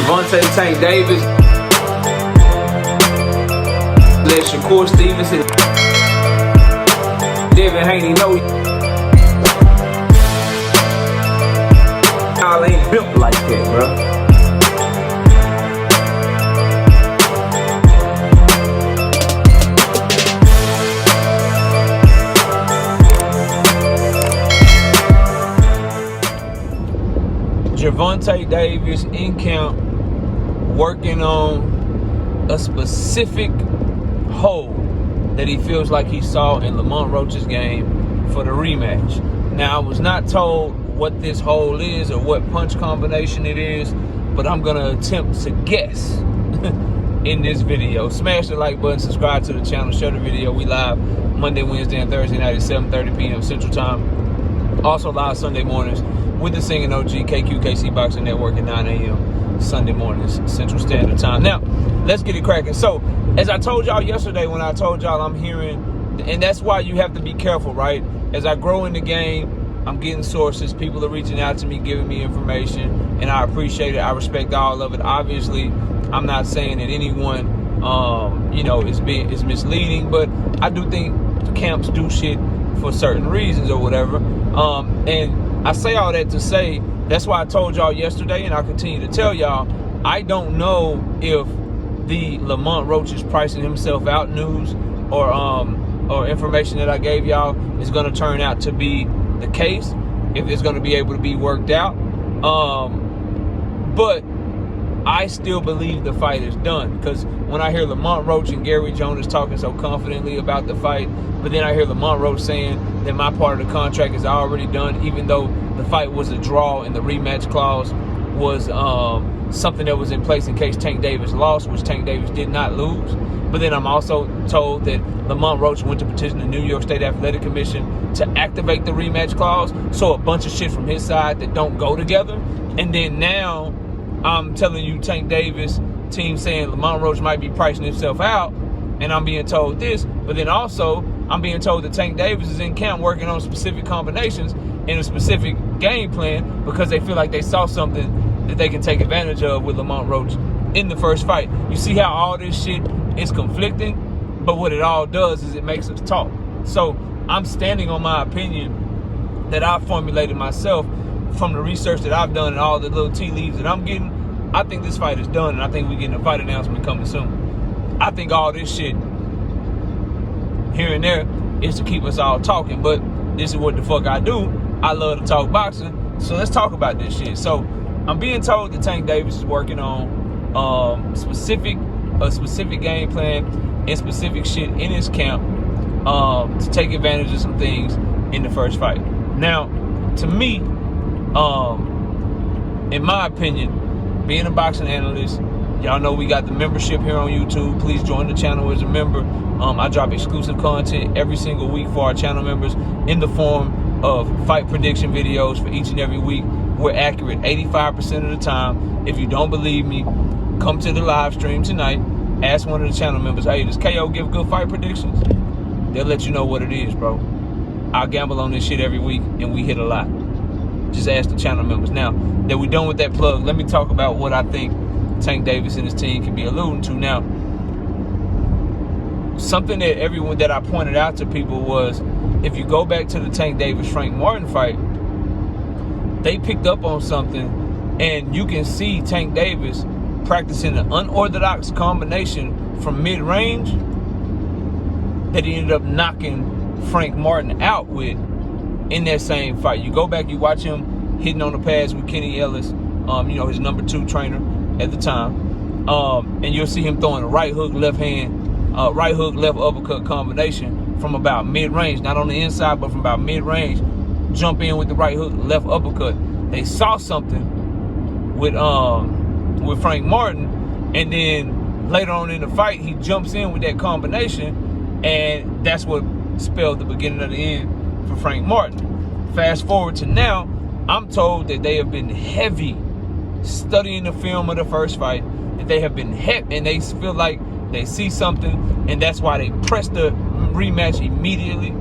Gervonta Tank Davis. Let Shakur Stevenson. Devin Haney know y'all ain't built like that, bro. Gervonta Davis in camp working on a specific hole that he feels like he saw in Lamont Roach's game for the rematch. Now, I was not told what this hole is or what punch combination it is, but I'm going to attempt to guess in this video. Smash the like button, subscribe to the channel, share the video. We live Monday, Wednesday, and Thursday night at 7:30 p.m. Central Time. Also live Sunday mornings with the Singing OG KQKC Boxing Network at 9 a.m. Sunday mornings Central Standard Time. Now, let's get it cracking. So, as I told y'all yesterday when I told y'all I'm hearing, and that's why you have to be careful, right? As I grow in the game, I'm getting sources. People are reaching out to me, giving me information, and I appreciate it. I respect all of it. Obviously, I'm not saying that anyone, is misleading, but I do think camps do shit for certain reasons or whatever. And I say all that to say, that's why I told y'all yesterday, and I'll continue to tell y'all, I don't know if the Lamont Roach is pricing himself out news or information that I gave y'all is going to turn out to be the case, if it's going to be able to be worked out. But I still believe the fight is done, because when I hear Lamont Roach and Gary Jonas talking so confidently about the fight, but then I hear Lamont Roach saying that my part of the contract is already done, even though the fight was a draw and the rematch clause was something that was in place in case Tank Davis lost, which Tank Davis did not lose. But then I'm also told that Lamont Roach went to petition the New York State Athletic Commission to activate the rematch clause. So a bunch of shit from his side that don't go together. And then now I'm telling you, Tank Davis team saying Lamont Roach might be pricing himself out, and I'm being told this. But then also I'm being told that Tank Davis is in camp working on specific combinations in a specific game plan because they feel like they saw something that they can take advantage of with Lamont Roach in the first fight. You see how all this shit is conflicting, but what it all does is it makes us talk. So I'm standing on my opinion that I formulated myself from the research that I've done and all the little tea leaves that I'm getting. I think this fight is done, and I think we're getting a fight announcement coming soon. I think all this shit here and there is to keep us all talking, but this is what the fuck I do. I love to talk boxing, so let's talk about this shit. So I'm being told that Tank Davis is working on a specific game plan and specific shit in his camp to take advantage of some things in the first fight. Now, to me, in my opinion, being a boxing analyst, y'all know we got the membership here on YouTube. Please join the channel as a member. I drop exclusive content every single week for our channel members in the form of fight prediction videos for each and every week. We're accurate 85% of the time. If you don't believe me, come to the live stream tonight. Ask one of the channel members, hey, does KO give good fight predictions? They'll let you know what it is, bro. I gamble on this shit every week, and we hit a lot. Just ask the channel members. Now that we're done with that plug, let me talk about what I think Tank Davis and his team can be alluding to. Now, something that I pointed out to people was, if you go back to the Tank Davis-Frank Martin fight, they picked up on something, and you can see Tank Davis practicing an unorthodox combination from mid-range that he ended up knocking Frank Martin out with in that same fight. You go back, you watch him hitting on the pads with Kenny Ellis, his number 2 trainer at the time, and you'll see him throwing a right hook, left hand, right hook, left uppercut combination from about mid-range, not on the inside, but from about mid-range. Jump in with the right hook, left uppercut. They saw something with Frank Martin, and then later on in the fight, he jumps in with that combination, and that's what spelled the beginning of the end for Frank Martin. Fast forward to now, I'm told that they have been heavy studying the film of the first fight, that they have been and they feel like they see something, and that's why they press the rematch immediately,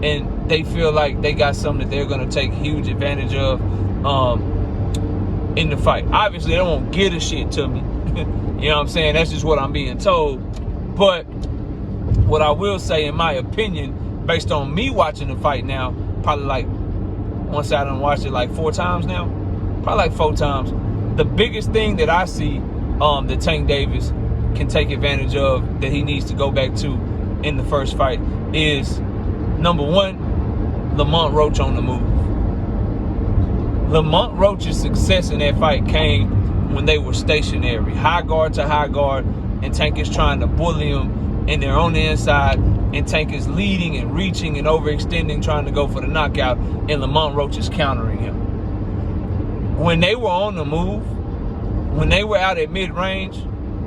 and they feel like they got something that they're going to take huge advantage of in the fight. Obviously, they won't give a shit to me. You know what I'm saying? That's just what I'm being told. But what I will say, in my opinion, based on me watching the fight now, probably like, once I done watched it like 4 times now, probably like 4 times, the biggest thing that I see that Tank Davis can take advantage of, that he needs to go back to in the first fight, is number 1, Lamont Roach on the move. Lamont Roach's success in that fight came when they were stationary, high guard to high guard, and Tank is trying to bully him, and they're on the inside, and Tank is leading and reaching and overextending, trying to go for the knockout, and Lamont Roach is countering him. When they were on the move, when they were out at mid-range,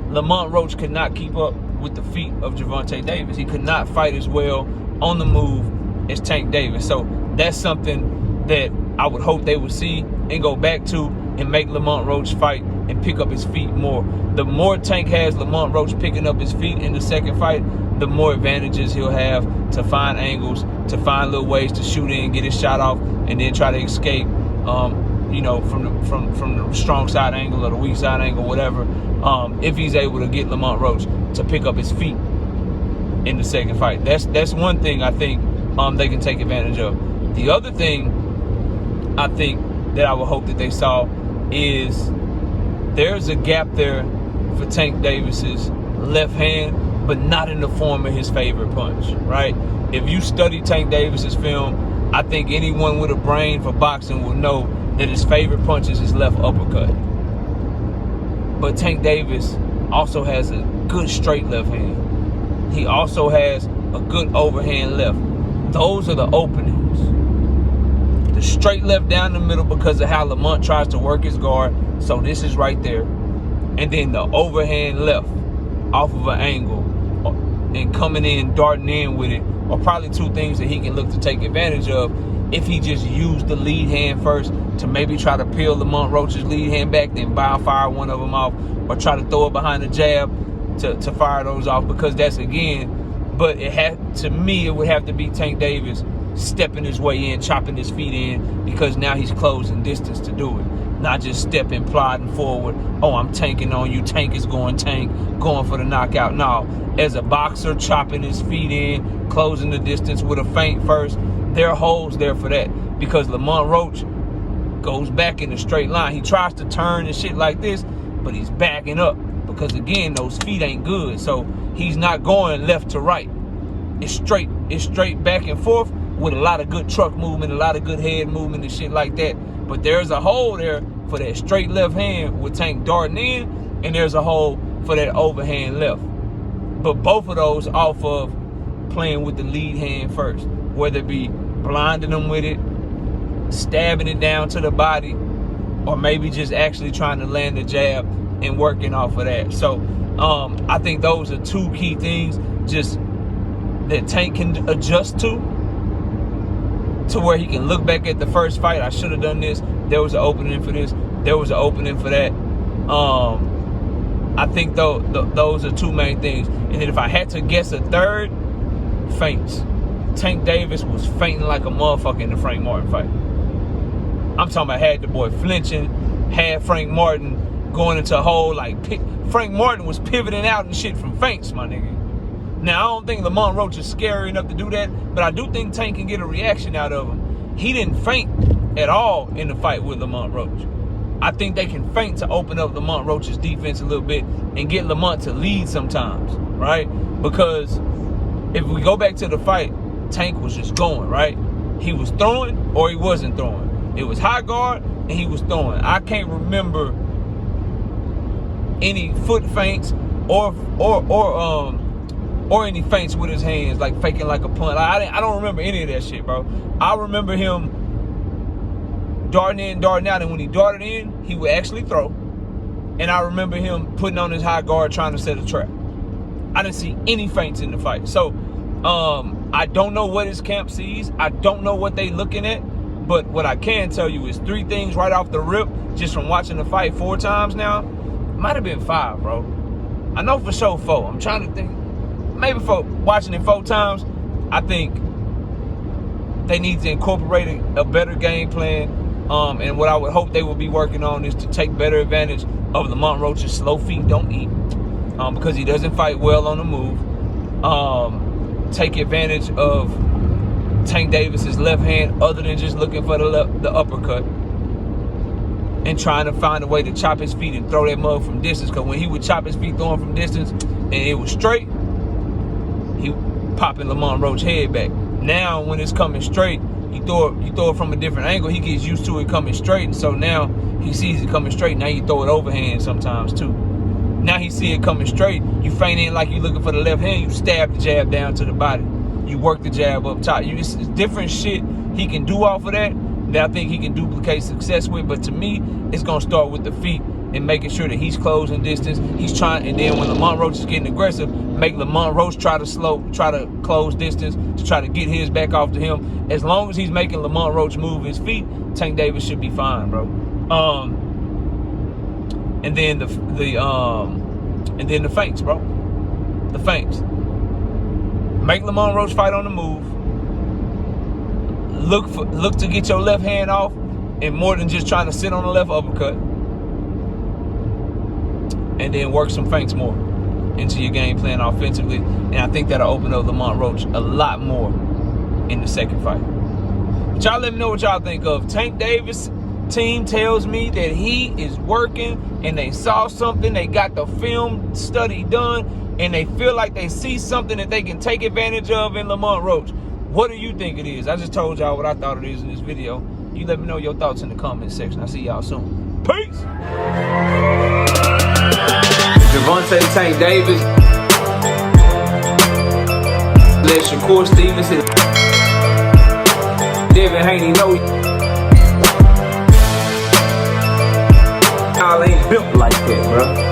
Lamont Roach could not keep up with the feet of Gervonta Davis. He could not fight as well on the move as Tank Davis. So that's something that I would hope they would see and go back to, and make Lamont Roach fight and pick up his feet more. The more Tank has Lamont Roach picking up his feet in the second fight, the more advantages he'll have to find angles, to find little ways to shoot in, get his shot off, and then try to escape, you know, from the strong side angle or the weak side angle, whatever. If he's able to get Lamont Roach to pick up his feet in the second fight, that's one thing I think they can take advantage of. The other thing I think that I would hope that they saw is there's a gap there for Tank Davis's left hand, but not in the form of his favorite punch, right? If you study Tank Davis's film, I think anyone with a brain for boxing will know that his favorite punch is his left uppercut. But Tank Davis also has a good straight left hand. He also has a good overhand left. Those are the openings. The straight left down the middle because of how Lamont tries to work his guard. So this is right there. And then the overhand left off of an angle and coming in, darting in with it, are probably 2 things that he can look to take advantage of if he just used the lead hand first to maybe try to peel Lamont Roach's lead hand back, then fire one of them off, or try to throw it behind the jab to fire those off, because that's, again, but to me, it would have to be Tank Davis stepping his way in, chopping his feet in, because now he's closing distance to do it. Not just stepping, plodding forward. Oh, I'm tanking on you. Tank is going Tank, going for the knockout. No, as a boxer, chopping his feet in, closing the distance with a feint first. There are holes there for that, because Lamont Roach goes back in a straight line. He tries to turn and shit like this, but he's backing up because, again, those feet ain't good. So he's not going left to right. It's straight back and forth with a lot of good truck movement, a lot of good head movement and shit like that. But there's a hole there for that straight left hand with Tank darting in, and there's a hole for that overhand left. But both of those off of playing with the lead hand first, whether it be blinding them with it, stabbing it down to the body, or maybe just actually trying to land the jab and working off of that. So I think those are 2 key things just that Tank can adjust to where he can look back at the first fight. I should have done this. There was an opening for this. There was an opening for that. I think those are 2 main things. And then if I had to guess a third, feints. Tank Davis was feinting like a motherfucker in the Frank Martin fight. I'm talking about had the boy flinching, had Frank Martin going into a hole like Frank Martin was pivoting out and shit from feints, my nigga. Now, I don't think Lamont Roach is scary enough to do that, but I do think Tank can get a reaction out of him. He didn't feint at all in the fight with Lamont Roach. I think they can feint to open up Lamont Roach's defense a little bit and get Lamont to lead sometimes, right? Because if we go back to the fight, Tank was just going, right? He was throwing or he wasn't throwing. It was high guard and he was throwing. I can't remember any foot feints or any feints with his hands, like faking like a punt. I don't remember any of that shit, bro. I remember him darting in, darting out, and when he darted in, he would actually throw. And I remember him putting on his high guard trying to set a trap. I didn't see any feints in the fight. So I don't know what his camp sees. I don't know what they looking at. But what I can tell you is 3 things right off the rip, just from watching the fight 4 times now. Might have been 5, bro. I know for sure 4. I'm trying to think. Maybe for watching it 4 times, I think they need to incorporate a better game plan And what I would hope they would be working on is to take better advantage of Lamont Roach's slow feet don't eat, because he doesn't fight well on the move. Take advantage of Tank Davis's left hand, other than just looking for the uppercut, and trying to find a way to chop his feet and throw that mug from distance. Because when he would chop his feet throwing from distance and it was straight, he popping Lamont Roach's head back. Now when it's coming straight, you throw it from a different angle. He gets used to it coming straight, and so now he sees it coming straight. Now you throw it overhand sometimes too. Now he see it coming straight. You feint in like you looking for the left hand. You stab the jab down to the body. You work the jab up top. It's different shit he can do off of that I think he can duplicate success with. But to me, it's gonna start with the feet and making sure that he's closing distance. He's trying, and then when Lamont Roach is getting aggressive, make Lamont Roach try to close distance to try to get his back off to him. As long as he's making Lamont Roach move his feet, Tank Davis should be fine, bro. And then the feints, bro. The feints. Make Lamont Roach fight on the move. Look to get your left hand off, and more than just trying to sit on the left uppercut. And then work some feints more into your game plan offensively. And I think that'll open up Lamont Roach a lot more in the second fight. But y'all let me know what y'all think of. Tank Davis team tells me that he is working, and they saw something. They got the film study done, and they feel like they see something that they can take advantage of in Lamont Roach. What do you think it is? I just told y'all what I thought it is in this video. You let me know your thoughts in the comment section. I'll see y'all soon. Peace! Gervonta Tank Davis. Let Shakur Stevenson. Devin Haney know y'all ain't built like that, bro.